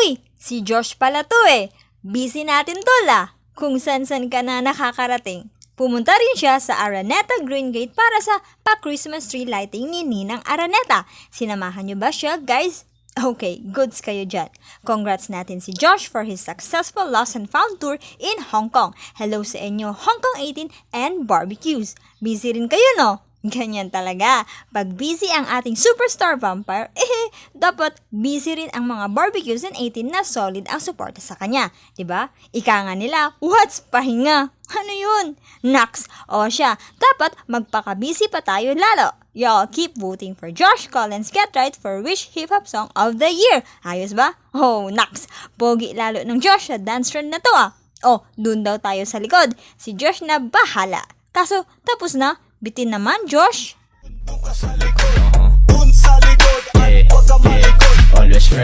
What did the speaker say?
Uy, si Josh pala to eh. Busy natin tol ah. Kung san-san ka na nakakarating. Pumunta rin siya sa Araneta Green Gate para sa pa-Christmas tree lighting ni Ninang Araneta. Sinamahan niyo ba siya, guys? Okay, goods kayo dyan. Congrats natin si Josh for his successful Lost and Found tour in Hong Kong. Hello sa inyo, Hong Kong 18 and barbecues. Busy rin kayo, no? Ganyan talaga. Pag busy ang ating superstar vampire, dapat busy rin ang mga barbecues and 18 na solid ang suporta sa kanya. Diba? Ika nga nila, what's pahinga? Ano yun? Naks! O siya, dapat magpaka-busy pa tayo lalo. Y'all keep voting for Josh Collins Get Right for Wish Hip Hop Song of the Year. Ayos ba? Oh, naks! Pogi lalo ng Josh sa dance trend na to ah. Oh, dun daw tayo sa likod. Si Josh na bahala. Kaso, tapos na. Bitin naman, Josh. Always friend.